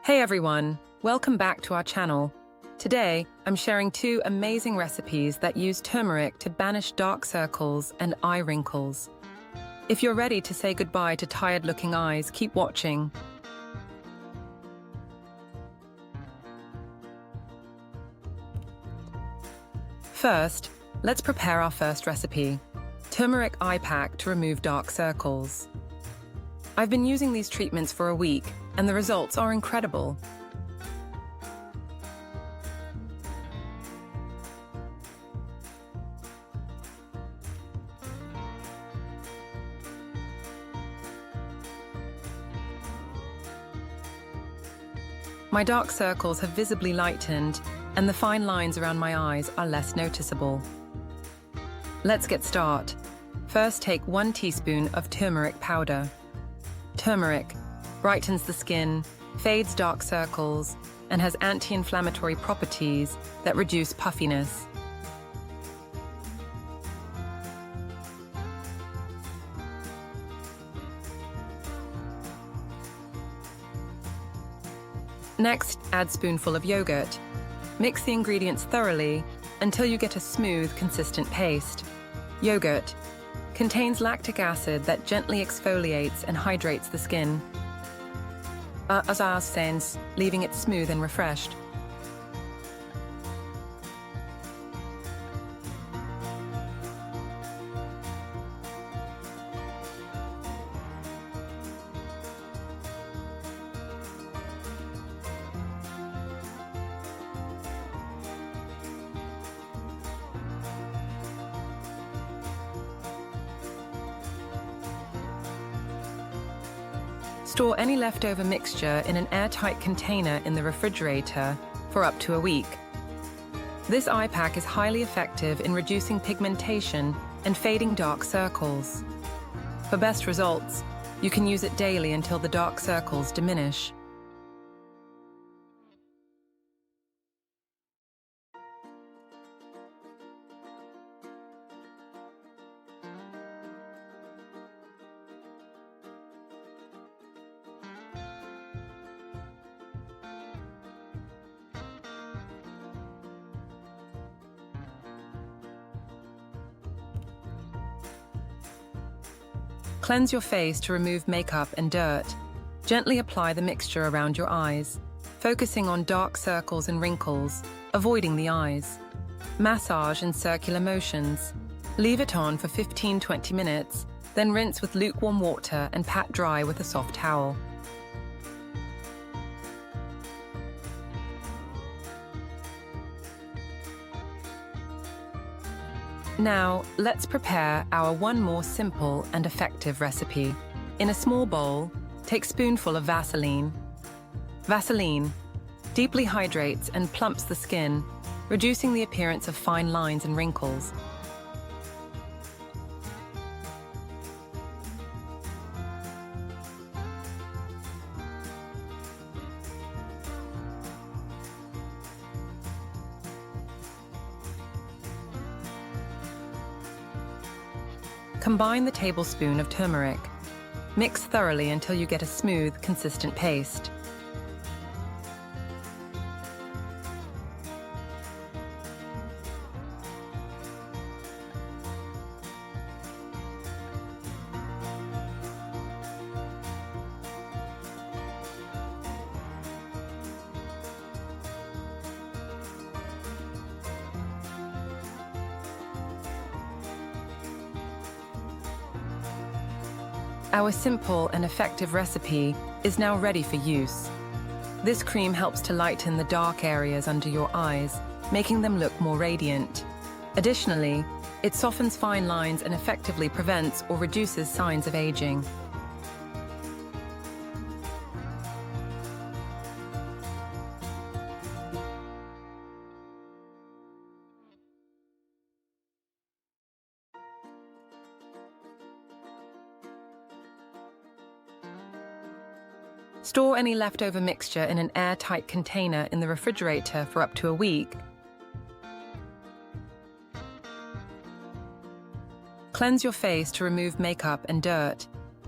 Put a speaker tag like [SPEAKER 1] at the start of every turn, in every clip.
[SPEAKER 1] Hey everyone, welcome back to our channel. Today, I'm sharing 2 amazing recipes that use turmeric to banish dark circles and eye wrinkles. If you're ready to say goodbye to tired-looking eyes, keep watching. First, let's prepare our first recipe, Turmeric Eye Pack to remove dark circles. I've been using these treatments for a week, and the results are incredible. My dark circles have visibly lightened, and the fine lines around my eyes are less noticeable. Let's get started. First, take 1 teaspoon of turmeric powder. Turmeric brightens the skin, fades dark circles, and has anti-inflammatory properties that reduce puffiness. Next, add spoonful of yogurt. Mix the ingredients thoroughly until you get a smooth, consistent paste. Yogurt contains lactic acid that gently exfoliates and hydrates the skin, leaving it smooth and refreshed. Store any leftover mixture in an airtight container in the refrigerator for up to a week. This eye pack is highly effective in reducing pigmentation and fading dark circles. For best results, you can use it daily until the dark circles diminish. Cleanse your face to remove makeup and dirt. Gently apply the mixture around your eyes, focusing on dark circles and wrinkles, avoiding the eyes. Massage in circular motions. Leave it on for 15-20 minutes, then rinse with lukewarm water and pat dry with a soft towel. Now, let's prepare our one more simple and effective recipe. In a small bowl, take a spoonful of Vaseline. Vaseline deeply hydrates and plumps the skin, reducing the appearance of fine lines and wrinkles. Combine the tablespoon of turmeric. Mix thoroughly until you get a smooth, consistent paste. Our simple and effective recipe is now ready for use. This cream helps to lighten the dark areas under your eyes, making them look more radiant. Additionally, it softens fine lines and effectively prevents or reduces signs of aging. Store any leftover mixture in an airtight container in the refrigerator for up to a week. Cleanse your face to remove makeup and dirt.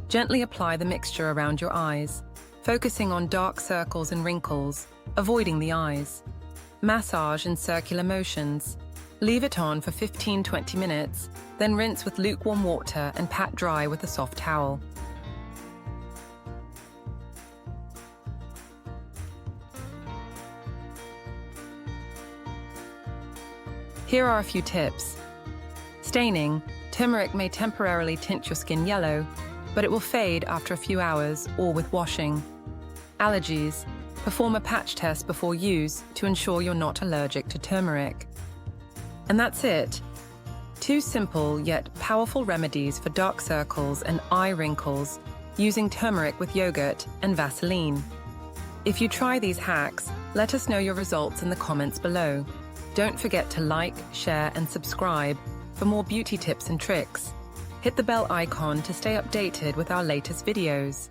[SPEAKER 1] Gently apply the mixture around your eyes, focusing on dark circles and wrinkles, avoiding the eyes. Massage in circular motions. Leave it on for 15-20 minutes, then rinse with lukewarm water and pat dry with a soft towel. Here are a few tips. Staining. Turmeric may temporarily tint your skin yellow, but it will fade after a few hours or with washing. Allergies. Perform a patch test before use to ensure you're not allergic to turmeric. And that's it. 2 simple yet powerful remedies for dark circles and eye wrinkles using turmeric with yogurt and Vaseline. If you try these hacks, let us know your results in the comments below. Don't forget to like, share, and subscribe for more beauty tips and tricks. Hit the bell icon to stay updated with our latest videos.